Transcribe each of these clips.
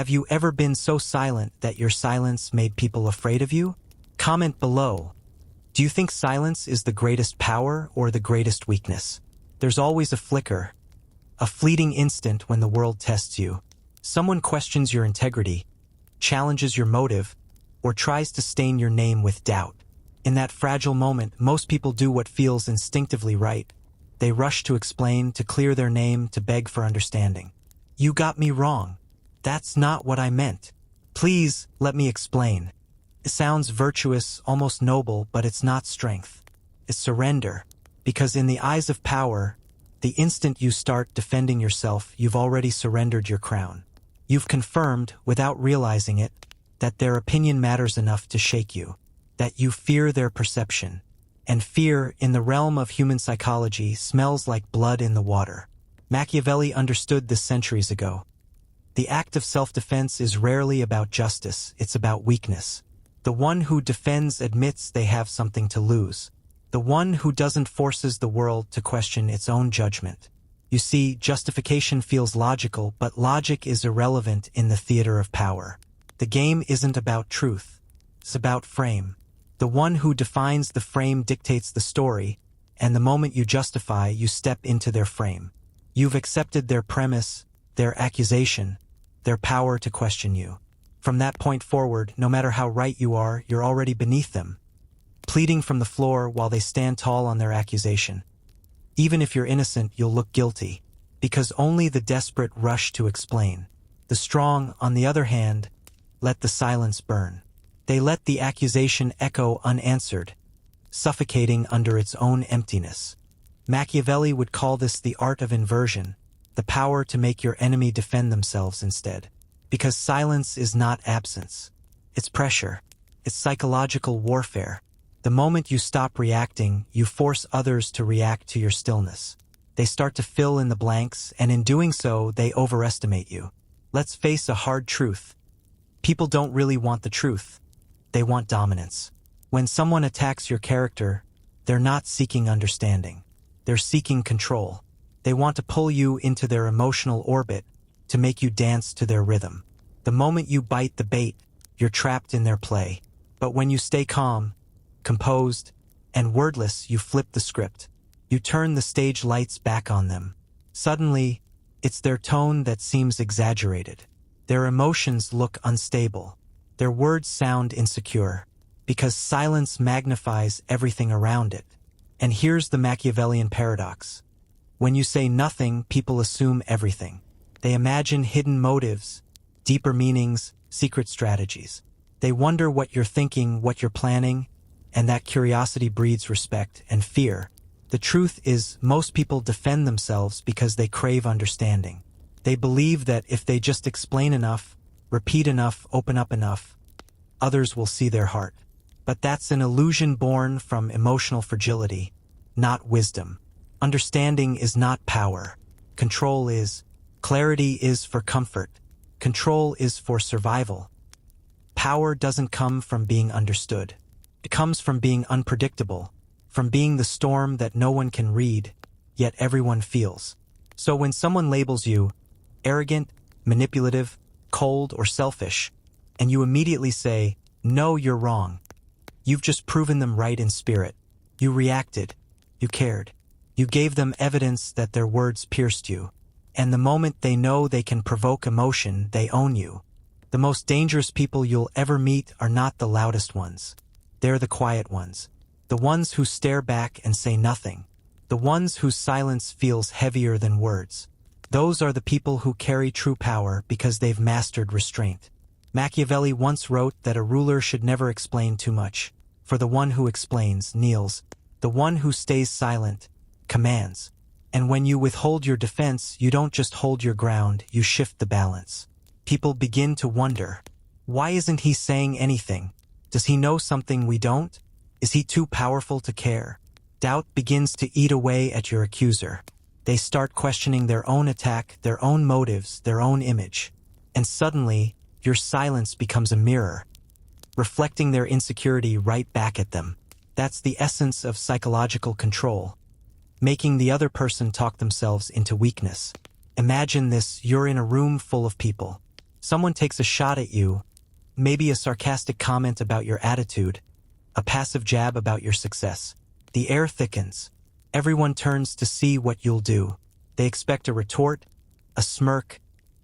Have you ever been so silent that your silence made people afraid of you? Comment below. Do you think silence is the greatest power or the greatest weakness? There's always a flicker, a fleeting instant when the world tests you. Someone questions your integrity, challenges your motive, or tries to stain your name with doubt. In that fragile moment, most people do what feels instinctively right. They rush to explain, to clear their name, to beg for understanding. You got me wrong. That's not what I meant. Please, let me explain. It sounds virtuous, almost noble, but it's not strength. It's surrender. Because in the eyes of power, the instant you start defending yourself, you've already surrendered your crown. You've confirmed, without realizing it, that their opinion matters enough to shake you, that you fear their perception. And fear, in the realm of human psychology, smells like blood in the water. Machiavelli understood this centuries ago. The act of self-defense is rarely about justice, it's about weakness. The one who defends admits they have something to lose. The one who doesn't forces the world to question its own judgment. You see, justification feels logical, but logic is irrelevant in the theater of power. The game isn't about truth. It's about frame. The one who defines the frame dictates the story, and the moment you justify, you step into their frame. You've accepted their premise, their accusation, their power to question you. From that point forward, no matter how right you are, you're already beneath them, pleading from the floor while they stand tall on their accusation. Even if you're innocent, you'll look guilty, because only the desperate rush to explain. The strong, on the other hand, let the silence burn. They let the accusation echo unanswered, suffocating under its own emptiness. Machiavelli would call this the art of inversion, the power to make your enemy defend themselves instead. Because silence is not absence. It's pressure. It's psychological warfare. The moment you stop reacting, you force others to react to your stillness. They start to fill in the blanks, and in doing so, they overestimate you. Let's face a hard truth. People don't really want the truth. They want dominance. When someone attacks your character, they're not seeking understanding. They're seeking control. They want to pull you into their emotional orbit, to make you dance to their rhythm. The moment you bite the bait, you're trapped in their play. But when you stay calm, composed, and wordless, you flip the script. You turn the stage lights back on them. Suddenly, it's their tone that seems exaggerated. Their emotions look unstable. Their words sound insecure, because silence magnifies everything around it. And here's the Machiavellian paradox. When you say nothing, people assume everything. They imagine hidden motives, deeper meanings, secret strategies. They wonder what you're thinking, what you're planning, and that curiosity breeds respect and fear. The truth is, most people defend themselves because they crave understanding. They believe that if they just explain enough, repeat enough, open up enough, others will see their heart. But that's an illusion born from emotional fragility, not wisdom. Understanding is not power. Control is. Clarity is for comfort. Control is for survival. Power doesn't come from being understood. It comes from being unpredictable, from being the storm that no one can read, yet everyone feels. So when someone labels you arrogant, manipulative, cold, or selfish, and you immediately say, "No, you're wrong," you've just proven them right in spirit. You reacted. You cared. You gave them evidence that their words pierced you. And the moment they know they can provoke emotion, they own you. The most dangerous people you'll ever meet are not the loudest ones. They're the quiet ones. The ones who stare back and say nothing. The ones whose silence feels heavier than words. Those are the people who carry true power because they've mastered restraint. Machiavelli once wrote that a ruler should never explain too much, for the one who explains kneels. The one who stays silent commands. And when you withhold your defense, you don't just hold your ground, you shift the balance. People begin to wonder, why isn't he saying anything? Does he know something we don't? Is he too powerful to care? Doubt begins to eat away at your accuser. They start questioning their own attack, their own motives, their own image. And suddenly, your silence becomes a mirror, reflecting their insecurity right back at them. That's the essence of psychological control, making the other person talk themselves into weakness. Imagine this: you're in a room full of people. Someone takes a shot at you, maybe a sarcastic comment about your attitude, a passive jab about your success. The air thickens. Everyone turns to see what you'll do. They expect a retort, a smirk,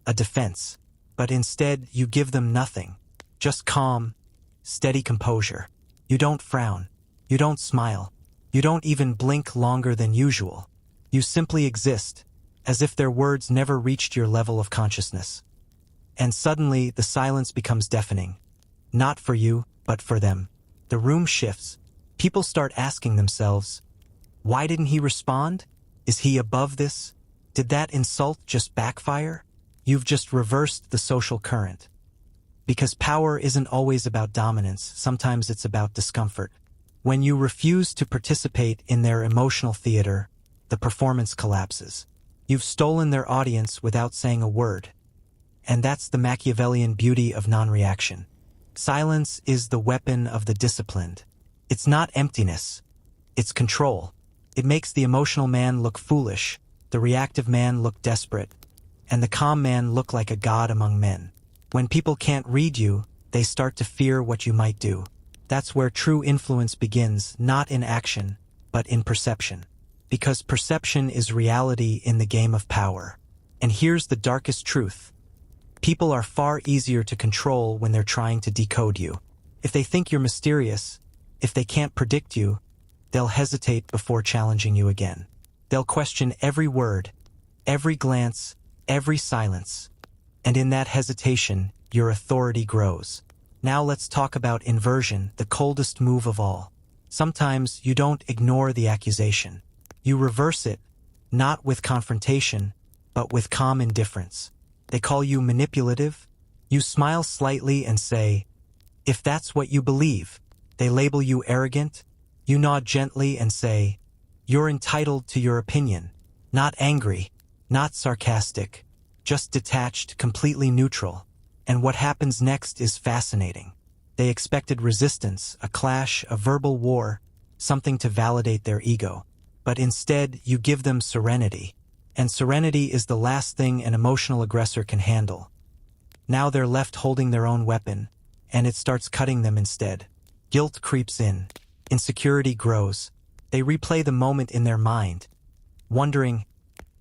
a defense. But instead, you give them nothing. Just calm, steady composure. You don't frown. You don't smile. You don't even blink longer than usual. You simply exist, as if their words never reached your level of consciousness. And suddenly, the silence becomes deafening. Not for you, but for them. The room shifts. People start asking themselves, why didn't he respond? Is he above this? Did that insult just backfire? You've just reversed the social current. Because power isn't always about dominance, sometimes it's about discomfort. When you refuse to participate in their emotional theater, the performance collapses. You've stolen their audience without saying a word. And that's the Machiavellian beauty of non-reaction. Silence is the weapon of the disciplined. It's not emptiness. It's control. It makes the emotional man look foolish, the reactive man look desperate, and the calm man look like a god among men. When people can't read you, they start to fear what you might do. That's where true influence begins, not in action, but in perception. Because perception is reality in the game of power. And here's the darkest truth. People are far easier to control when they're trying to decode you. If they think you're mysterious, if they can't predict you, they'll hesitate before challenging you again. They'll question every word, every glance, every silence. And in that hesitation, your authority grows. Now let's talk about inversion, the coldest move of all. Sometimes you don't ignore the accusation. You reverse it, not with confrontation, but with calm indifference. They call you manipulative. You smile slightly and say, if that's what you believe. They label you arrogant. You nod gently and say, you're entitled to your opinion. Not angry, not sarcastic, just detached, completely neutral. And what happens next is fascinating. They expected resistance, a clash, a verbal war, something to validate their ego. But instead, you give them serenity. And serenity is the last thing an emotional aggressor can handle. Now they're left holding their own weapon, and it starts cutting them instead. Guilt creeps in. Insecurity grows. They replay the moment in their mind, wondering,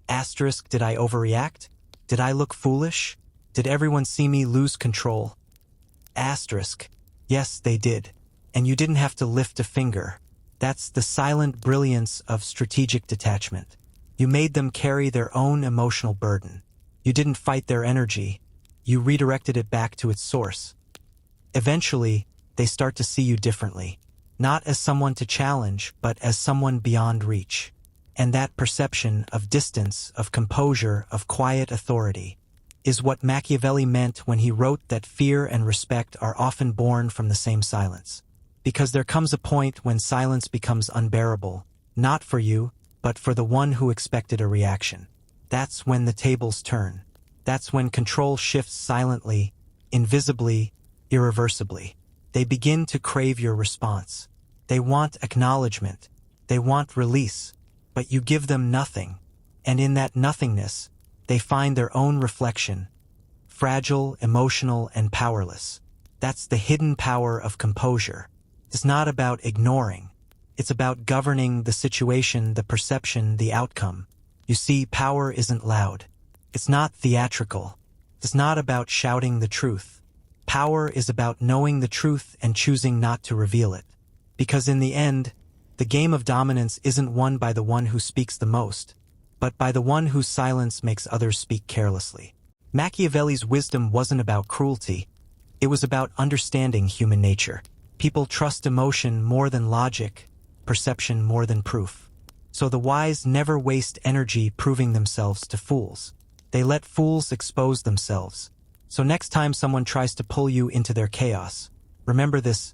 asterisk, did I overreact? Did I look foolish? Did everyone see me lose control? Asterisk, yes, they did. And you didn't have to lift a finger. That's the silent brilliance of strategic detachment. You made them carry their own emotional burden. You didn't fight their energy. You redirected it back to its source. Eventually, they start to see you differently. Not as someone to challenge, but as someone beyond reach. And that perception of distance, of composure, of quiet authority, is what Machiavelli meant when he wrote that fear and respect are often born from the same silence. Because there comes a point when silence becomes unbearable, not for you, but for the one who expected a reaction. That's when the tables turn. That's when control shifts silently, invisibly, irreversibly. They begin to crave your response. They want acknowledgement. They want release. But you give them nothing. And in that nothingness, they find their own reflection. Fragile, emotional, and powerless. That's the hidden power of composure. It's not about ignoring. It's about governing the situation, the perception, the outcome. You see, power isn't loud. It's not theatrical. It's not about shouting the truth. Power is about knowing the truth and choosing not to reveal it. Because in the end, the game of dominance isn't won by the one who speaks the most, but by the one whose silence makes others speak carelessly. Machiavelli's wisdom wasn't about cruelty. It was about understanding human nature. People trust emotion more than logic, perception more than proof. So the wise never waste energy proving themselves to fools. They let fools expose themselves. So next time someone tries to pull you into their chaos, remember this: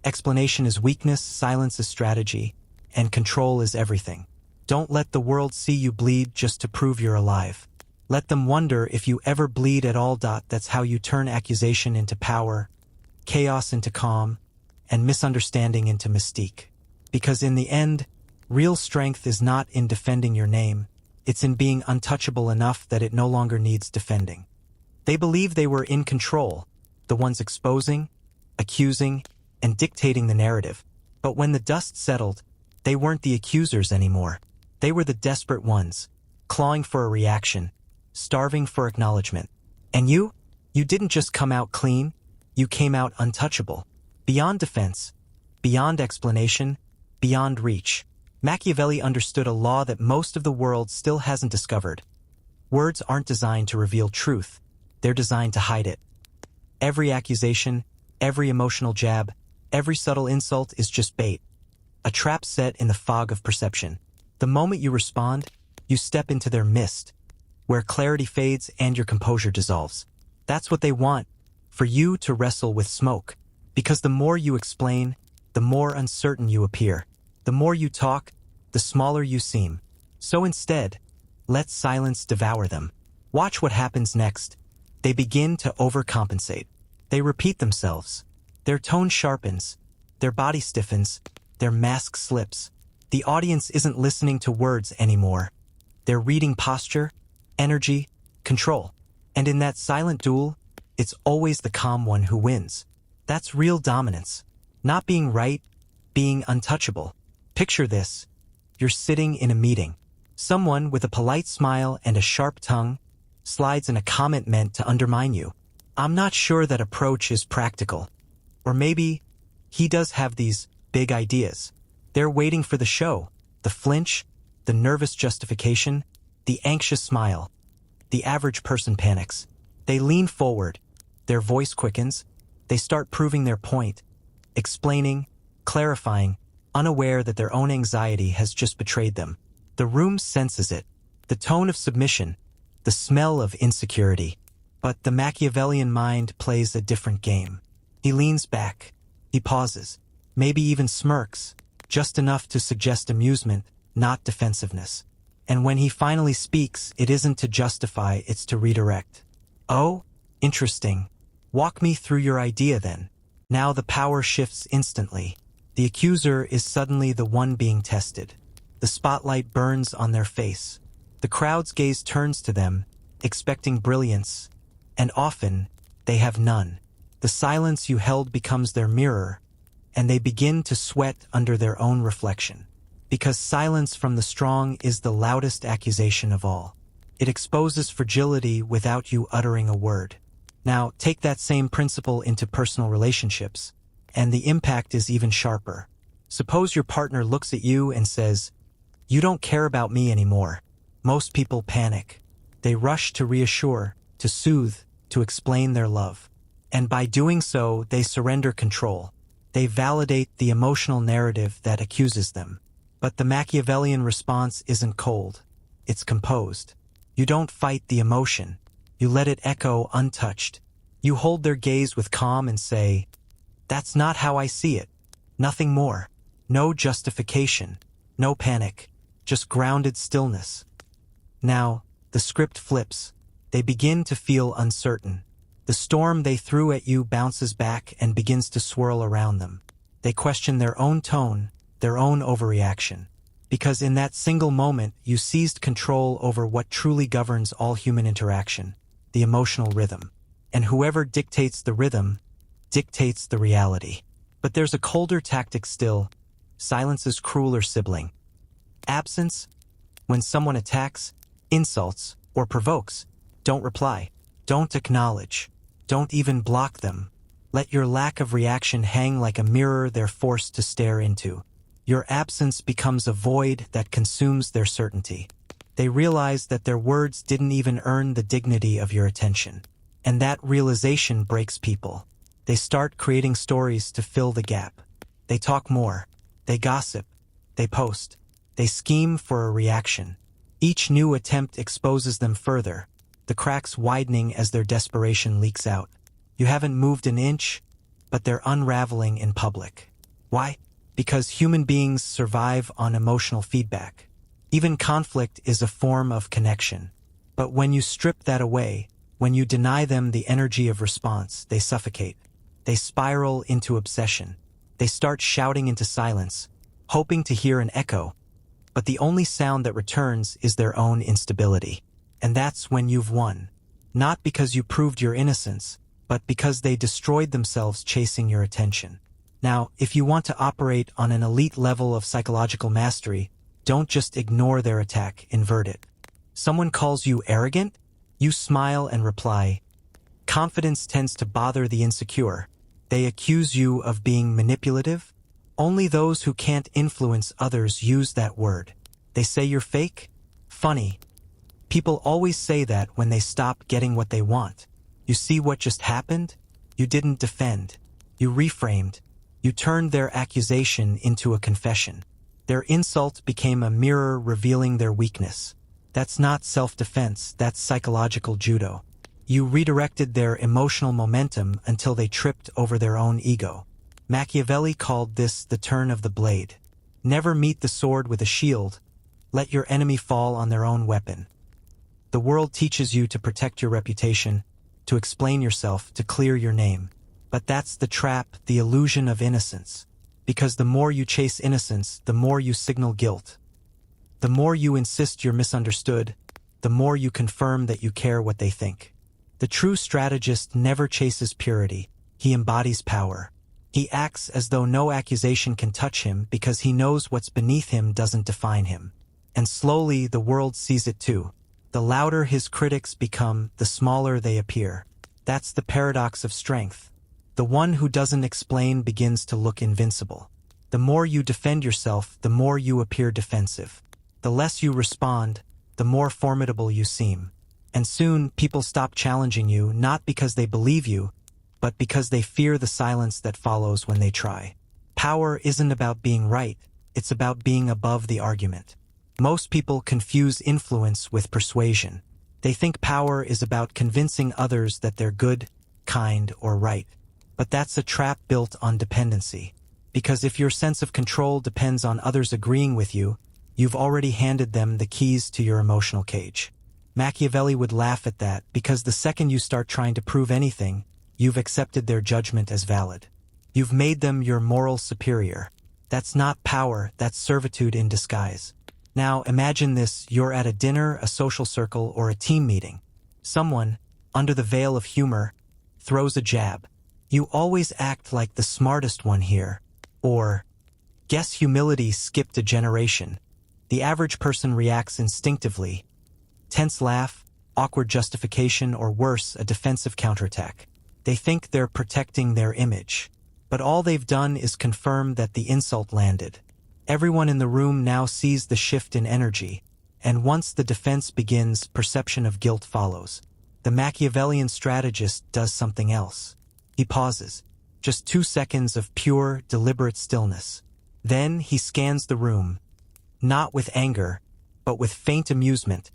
explanation is weakness, silence is strategy, and control is everything. Don't let the world see you bleed just to prove you're alive. Let them wonder if you ever bleed at all. That's how you turn accusation into power, chaos into calm, and misunderstanding into mystique. Because in the end, real strength is not in defending your name, it's in being untouchable enough that it no longer needs defending. They believed they were in control, the ones exposing, accusing, and dictating the narrative. But when the dust settled, they weren't the accusers anymore. They were the desperate ones, clawing for a reaction, starving for acknowledgement. And you didn't just come out clean, you came out untouchable. Beyond defense, beyond explanation, beyond reach. Machiavelli understood a law that most of the world still hasn't discovered. Words aren't designed to reveal truth, they're designed to hide it. Every accusation, every emotional jab, every subtle insult is just bait. A trap set in the fog of perception. The moment you respond, you step into their mist, where clarity fades and your composure dissolves. That's what they want, for you to wrestle with smoke. Because the more you explain, the more uncertain you appear. The more you talk, the smaller you seem. So instead, let silence devour them. Watch what happens next. They begin to overcompensate. They repeat themselves. Their tone sharpens. Their body stiffens. Their mask slips. The audience isn't listening to words anymore. They're reading posture, energy, control. And in that silent duel, it's always the calm one who wins. That's real dominance. Not being right, being untouchable. Picture this. You're sitting in a meeting. Someone with a polite smile and a sharp tongue slides in a comment meant to undermine you. I'm not sure that approach is practical. Or maybe he does have these big ideas. They're waiting for the show, the flinch, the nervous justification, the anxious smile. The average person panics. They lean forward. Their voice quickens. They start proving their point, explaining, clarifying, unaware that their own anxiety has just betrayed them. The room senses it, the tone of submission, the smell of insecurity. But the Machiavellian mind plays a different game. He leans back. He pauses, maybe even smirks, just enough to suggest amusement, not defensiveness. And when he finally speaks, it isn't to justify, it's to redirect. Oh, interesting. Walk me through your idea then. Now the power shifts instantly. The accuser is suddenly the one being tested. The spotlight burns on their face. The crowd's gaze turns to them, expecting brilliance, and often they have none. The silence you held becomes their mirror, and they begin to sweat under their own reflection. Because silence from the strong is the loudest accusation of all. It exposes fragility without you uttering a word. Now, take that same principle into personal relationships, and the impact is even sharper. Suppose your partner looks at you and says, "You don't care about me anymore." Most people panic. They rush to reassure, to soothe, to explain their love. And by doing so, they surrender control. They validate the emotional narrative that accuses them. But the Machiavellian response isn't cold. It's composed. You don't fight the emotion. You let it echo untouched. You hold their gaze with calm and say, "That's not how I see it." Nothing more. No justification. No panic. Just grounded stillness. Now, the script flips. They begin to feel uncertain. The storm they threw at you bounces back and begins to swirl around them. They question their own tone, their own overreaction. Because in that single moment, you seized control over what truly governs all human interaction, the emotional rhythm. And whoever dictates the rhythm, dictates the reality. But there's a colder tactic still. Silence's crueler sibling. Absence. When someone attacks, insults, or provokes, don't reply. Don't acknowledge. Don't even block them. Let your lack of reaction hang like a mirror they're forced to stare into. Your absence becomes a void that consumes their certainty. They realize that their words didn't even earn the dignity of your attention. And that realization breaks people. They start creating stories to fill the gap. They talk more. They gossip. They post. They scheme for a reaction. Each new attempt exposes them further, the cracks widening as their desperation leaks out. You haven't moved an inch, but they're unraveling in public. Why? Because human beings survive on emotional feedback. Even conflict is a form of connection. But when you strip that away, when you deny them the energy of response, they suffocate. They spiral into obsession. They start shouting into silence, hoping to hear an echo. But the only sound that returns is their own instability. And that's when you've won. Not because you proved your innocence, but because they destroyed themselves chasing your attention. Now, if you want to operate on an elite level of psychological mastery, don't just ignore their attack, invert it. Someone calls you arrogant? You smile and reply. Confidence tends to bother the insecure. They accuse you of being manipulative. Only those who can't influence others use that word. They say you're fake? Funny. People always say that when they stop getting what they want. You see what just happened? You didn't defend. You reframed. You turned their accusation into a confession. Their insult became a mirror revealing their weakness. That's not self-defense, that's psychological judo. You redirected their emotional momentum until they tripped over their own ego. Machiavelli called this the turn of the blade. Never meet the sword with a shield. Let your enemy fall on their own weapon. The world teaches you to protect your reputation, to explain yourself, to clear your name. But that's the trap, the illusion of innocence. Because the more you chase innocence, the more you signal guilt. The more you insist you're misunderstood, the more you confirm that you care what they think. The true strategist never chases purity. He embodies power. He acts as though no accusation can touch him because he knows what's beneath him doesn't define him. And slowly the world sees it too. The louder his critics become, the smaller they appear. That's the paradox of strength. The one who doesn't explain begins to look invincible. The more you defend yourself, the more you appear defensive. The less you respond, the more formidable you seem. And soon, people stop challenging you not because they believe you, but because they fear the silence that follows when they try. Power isn't about being right, it's about being above the argument. Most people confuse influence with persuasion. They think power is about convincing others that they're good, kind, or right. But that's a trap built on dependency. Because if your sense of control depends on others agreeing with you, you've already handed them the keys to your emotional cage. Machiavelli would laugh at that because the second you start trying to prove anything, you've accepted their judgment as valid. You've made them your moral superior. That's not power, that's servitude in disguise. Now imagine this, you're at a dinner, a social circle, or a team meeting. Someone, under the veil of humor, throws a jab. You always act like the smartest one here. Or, guess humility skipped a generation. The average person reacts instinctively. Tense laugh, awkward justification, or worse, a defensive counterattack. They think they're protecting their image. But all they've done is confirm that the insult landed. Everyone in the room now sees the shift in energy, and once the defense begins, perception of guilt follows. The Machiavellian strategist does something else. He pauses. Just 2 seconds of pure, deliberate stillness. Then he scans the room. Not with anger, but with faint amusement,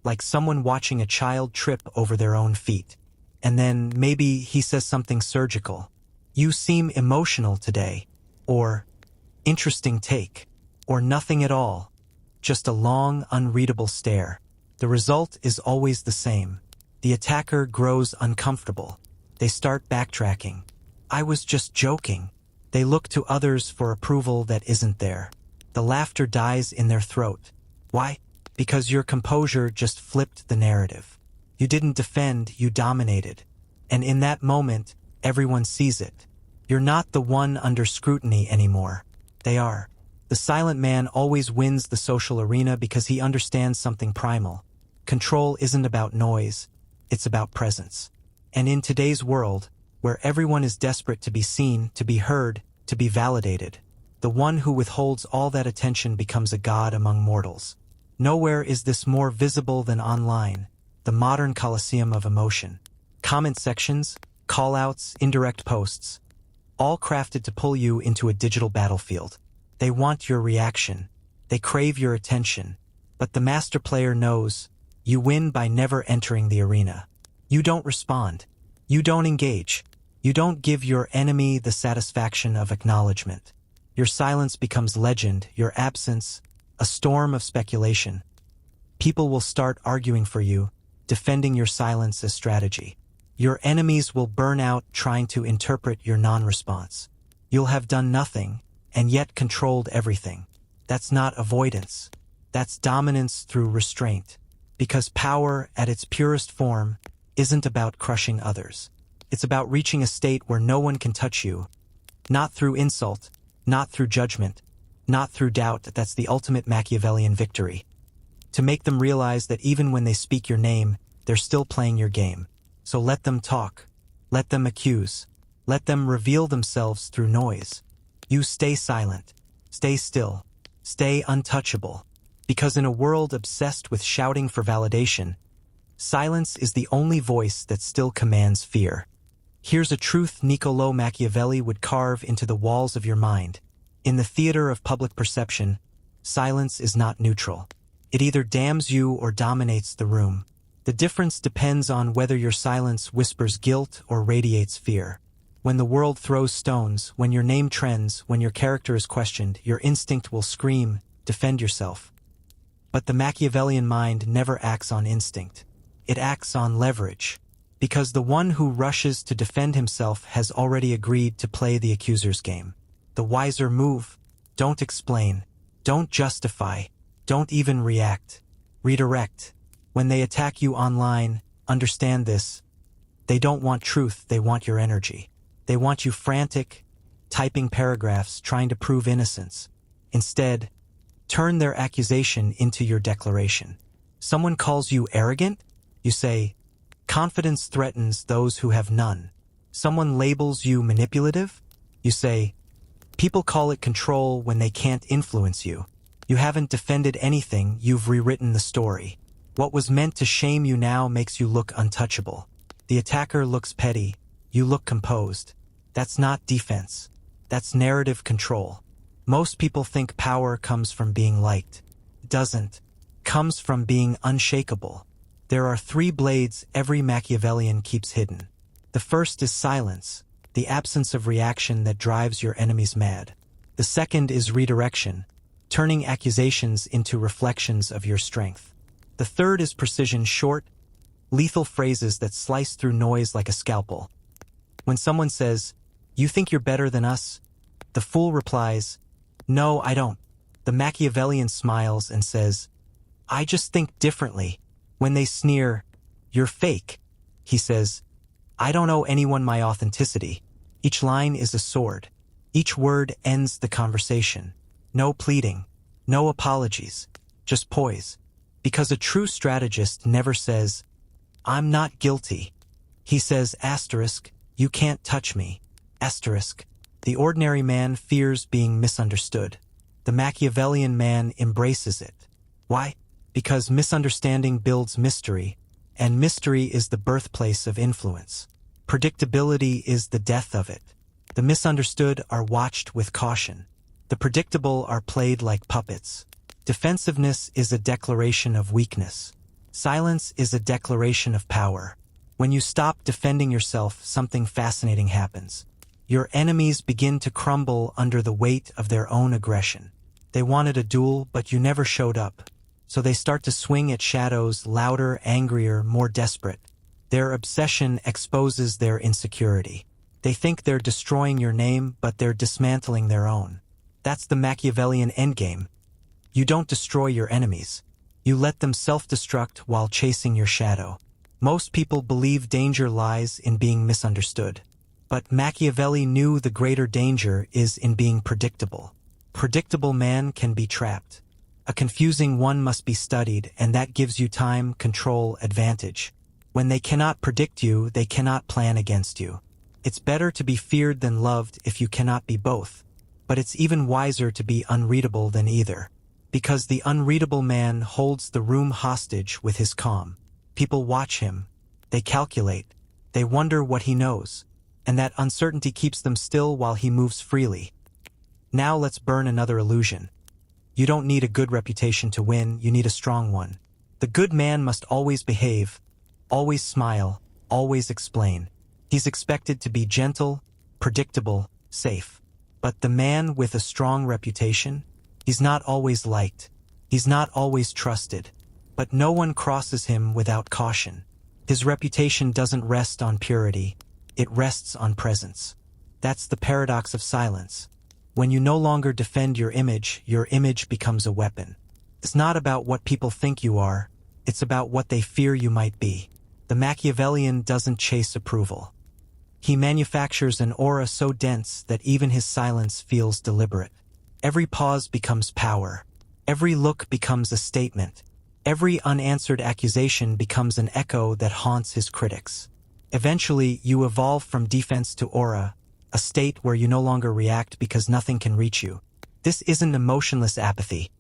like someone watching a child trip over their own feet. And then maybe he says something surgical. You seem emotional today. Or, interesting take. Or nothing at all. Just a long, unreadable stare. The result is always the same. The attacker grows uncomfortable. They start backtracking. I was just joking. They look to others for approval that isn't there. The laughter dies in their throat. Why? Because your composure just flipped the narrative. You didn't defend, you dominated. And in that moment, everyone sees it. You're not the one under scrutiny anymore. They are. The silent man always wins the social arena because he understands something primal. Control isn't about noise, it's about presence. And in today's world, where everyone is desperate to be seen, to be heard, to be validated, the one who withholds all that attention becomes a god among mortals. Nowhere is this more visible than online, the modern coliseum of emotion. Comment sections, call-outs, indirect posts, all crafted to pull you into a digital battlefield. They want your reaction. They crave your attention. But the master player knows you win by never entering the arena. You don't respond. You don't engage. You don't give your enemy the satisfaction of acknowledgement. Your silence becomes legend, your absence, a storm of speculation. People will start arguing for you, defending your silence as strategy. Your enemies will burn out trying to interpret your non-response. You'll have done nothing, and yet controlled everything. That's not avoidance. That's dominance through restraint. Because power, at its purest form, isn't about crushing others. It's about reaching a state where no one can touch you. Not through insult, not through judgment, not through doubt. That's the ultimate Machiavellian victory. To make them realize that even when they speak your name, they're still playing your game. So let them talk. Let them accuse. Let them reveal themselves through noise. You stay silent. Stay still. Stay untouchable. Because in a world obsessed with shouting for validation, silence is the only voice that still commands fear. Here's a truth Niccolò Machiavelli would carve into the walls of your mind. In the theater of public perception, silence is not neutral. It either damns you or dominates the room. The difference depends on whether your silence whispers guilt or radiates fear. When the world throws stones, when your name trends, when your character is questioned, your instinct will scream, defend yourself. But the Machiavellian mind never acts on instinct. It acts on leverage. Because the one who rushes to defend himself has already agreed to play the accuser's game. The wiser move: don't explain, don't justify, don't even react. Redirect. When they attack you online, understand this. They don't want truth, they want your energy. They want you frantic, typing paragraphs, trying to prove innocence. Instead, turn their accusation into your declaration. Someone calls you arrogant? You say, confidence threatens those who have none. Someone labels you manipulative? You say, people call it control when they can't influence you. You haven't defended anything, you've rewritten the story. What was meant to shame you now makes you look untouchable. The attacker looks petty, you look composed. That's not defense. That's narrative control. Most people think power comes from being liked. It doesn't. It comes from being unshakable. There are 3 blades every Machiavellian keeps hidden. The first is silence, the absence of reaction that drives your enemies mad. The second is redirection, turning accusations into reflections of your strength. The third is precision, short, lethal phrases that slice through noise like a scalpel. When someone says, "You think you're better than us?" the fool replies, "No, I don't." The Machiavellian smiles and says, "I just think differently." When they sneer, "You're fake," he says, "I don't owe anyone my authenticity." Each line is a sword. Each word ends the conversation. No pleading, no apologies, just poise. Because a true strategist never says, "I'm not guilty." He says, asterisk, "You can't touch me." Asterisk. The ordinary man fears being misunderstood. The Machiavellian man embraces it. Why? Because misunderstanding builds mystery, and mystery is the birthplace of influence. Predictability is the death of it. The misunderstood are watched with caution. The predictable are played like puppets. Defensiveness is a declaration of weakness. Silence is a declaration of power. When you stop defending yourself, something fascinating happens. Your enemies begin to crumble under the weight of their own aggression. They wanted a duel, but you never showed up. So they start to swing at shadows, louder, angrier, more desperate. Their obsession exposes their insecurity. They think they're destroying your name, but they're dismantling their own. That's the Machiavellian endgame. You don't destroy your enemies. You let them self-destruct while chasing your shadow. Most people believe danger lies in being misunderstood. But Machiavelli knew the greater danger is in being predictable. Predictable man can be trapped. A confusing one must be studied, and that gives you time, control, advantage. When they cannot predict you, they cannot plan against you. It's better to be feared than loved if you cannot be both. But it's even wiser to be unreadable than either. Because the unreadable man holds the room hostage with his calm. People watch him. They calculate. They wonder what he knows. And that uncertainty keeps them still while he moves freely. Now let's burn another illusion. You don't need a good reputation to win, you need a strong one. The good man must always behave, always smile, always explain. He's expected to be gentle, predictable, safe. But the man with a strong reputation, he's not always liked. He's not always trusted. But no one crosses him without caution. His reputation doesn't rest on purity. It rests on presence. That's the paradox of silence. When you no longer defend your image becomes a weapon. It's not about what people think you are, it's about what they fear you might be. The Machiavellian doesn't chase approval. He manufactures an aura so dense that even his silence feels deliberate. Every pause becomes power. Every look becomes a statement. Every unanswered accusation becomes an echo that haunts his critics. Eventually, you evolve from defense to aura, a state where you no longer react because nothing can reach you. This isn't emotionless apathy.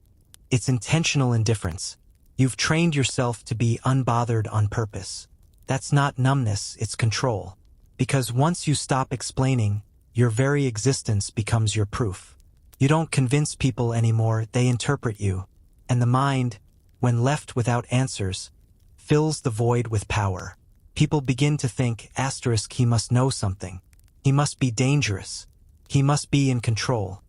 It's intentional indifference. You've trained yourself to be unbothered on purpose. That's not numbness, it's control. Because once you stop explaining, your very existence becomes your proof. You don't convince people anymore, they interpret you. And the mind, when left without answers, fills the void with power. People begin to think, he must know something. He must be dangerous. He must be in control.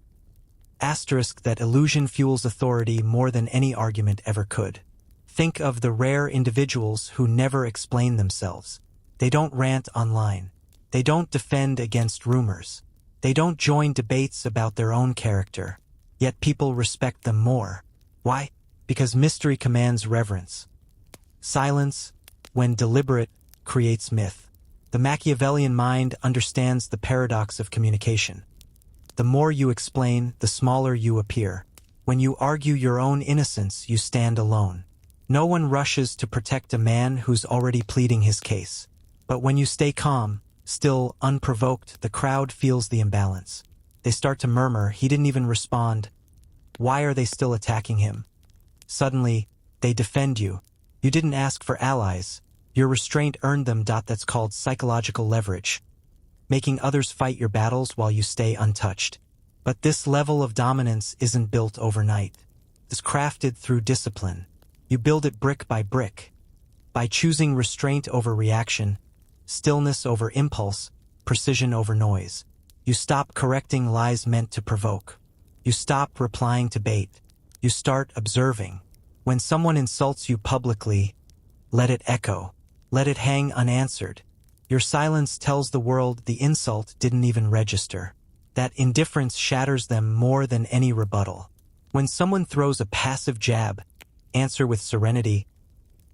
That illusion fuels authority more than any argument ever could. Think of the rare individuals who never explain themselves. They don't rant online. They don't defend against rumors. They don't join debates about their own character. Yet people respect them more. Why? Because mystery commands reverence. Silence, when deliberate, creates myth. The Machiavellian mind understands the paradox of communication. The more you explain, the smaller you appear. When you argue your own innocence, you stand alone. No one rushes to protect a man who's already pleading his case. But when you stay calm, still unprovoked, the crowd feels the imbalance. They start to murmur, he didn't even respond. Why are they still attacking him? Suddenly, they defend you. You didn't ask for allies. Your restraint earned them. That's called psychological leverage. Making others fight your battles while you stay untouched. But this level of dominance isn't built overnight. It's crafted through discipline. You build it brick by brick. By choosing restraint over reaction, stillness over impulse, precision over noise. You stop correcting lies meant to provoke. You stop replying to bait. You start observing. When someone insults you publicly, let it echo. Let it hang unanswered. Your silence tells the world the insult didn't even register. That indifference shatters them more than any rebuttal. When someone throws a passive jab, answer with serenity.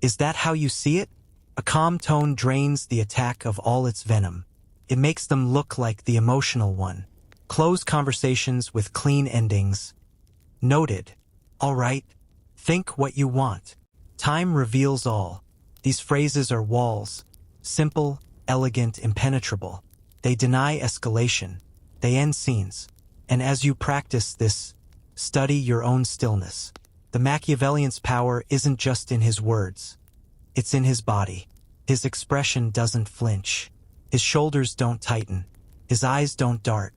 Is that how you see it? A calm tone drains the attack of all its venom. It makes them look like the emotional one. Close conversations with clean endings. Noted. All right. Think what you want. Time reveals all. These phrases are walls. Simple, elegant, impenetrable. They deny escalation. They end scenes. And as you practice this, study your own stillness. The Machiavellian's power isn't just in his words. It's in his body. His expression doesn't flinch. His shoulders don't tighten. His eyes don't dart.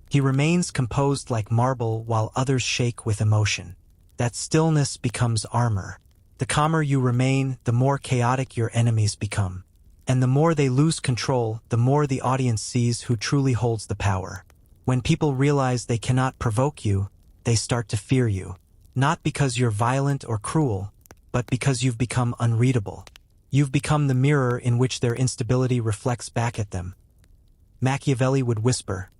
He remains composed like marble while others shake with emotion. That stillness becomes armor. The calmer you remain, the more chaotic your enemies become. And the more they lose control, the more the audience sees who truly holds the power. When people realize they cannot provoke you, they start to fear you. Not because you're violent or cruel, but because you've become unreadable. You've become the mirror in which their instability reflects back at them. Machiavelli would whisper,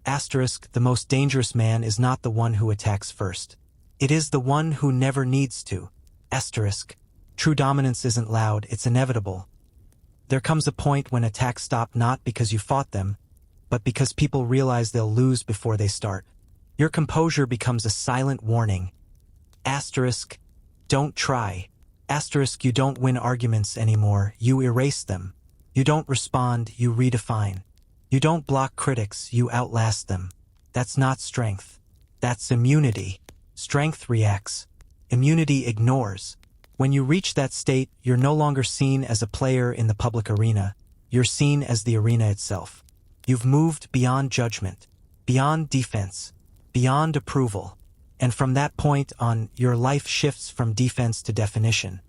the most dangerous man is not the one who attacks first. It is the one who never needs to. True dominance isn't loud, it's inevitable. There comes a point when attacks stop not because you fought them, but because people realize they'll lose before they start. Your composure becomes a silent warning. Don't try. You don't win arguments anymore, you erase them. You don't respond, you redefine. You don't block critics, you outlast them. That's not strength. That's immunity. Strength reacts. Immunity ignores. When you reach that state, you're no longer seen as a player in the public arena. You're seen as the arena itself. You've moved beyond judgment, beyond defense, beyond approval. And from that point on, your life shifts from defense to definition.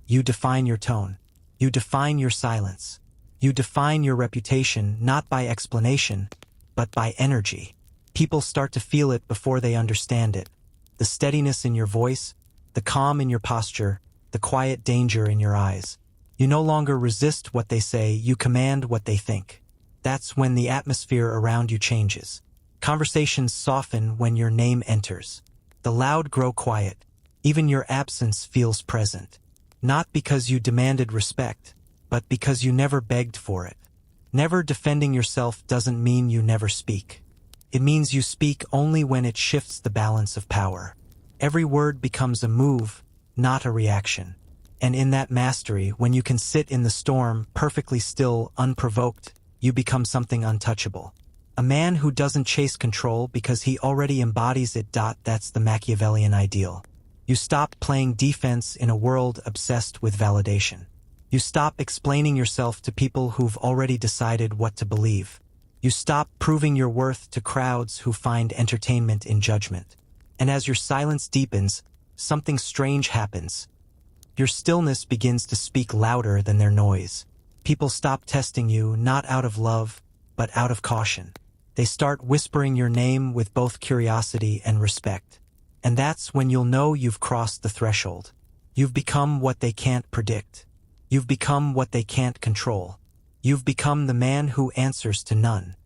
You define your tone. You define your silence. You define your reputation not by explanation, but by energy. People start to feel it before they understand it. The steadiness in your voice, the calm in your posture, the quiet danger in your eyes. You no longer resist what they say, you command what they think. That's when the atmosphere around you changes. Conversations soften when your name enters. The loud grow quiet. Even your absence feels present. Not because you demanded respect, but because you never begged for it. Never defending yourself doesn't mean you never speak. It means you speak only when it shifts the balance of power. Every word becomes a move, not a reaction. And in that mastery, when you can sit in the storm, perfectly still, unprovoked, you become something untouchable. A man who doesn't chase control because he already embodies it. That's the Machiavellian ideal. You stop playing defense in a world obsessed with validation. You stop explaining yourself to people who've already decided what to believe. You stop proving your worth to crowds who find entertainment in judgment. And as your silence deepens, something strange happens. Your stillness begins to speak louder than their noise. People stop testing you, not out of love, but out of caution. They start whispering your name with both curiosity and respect. And that's when you'll know you've crossed the threshold. You've become what they can't predict. You've become what they can't control. You've become the man who answers to none.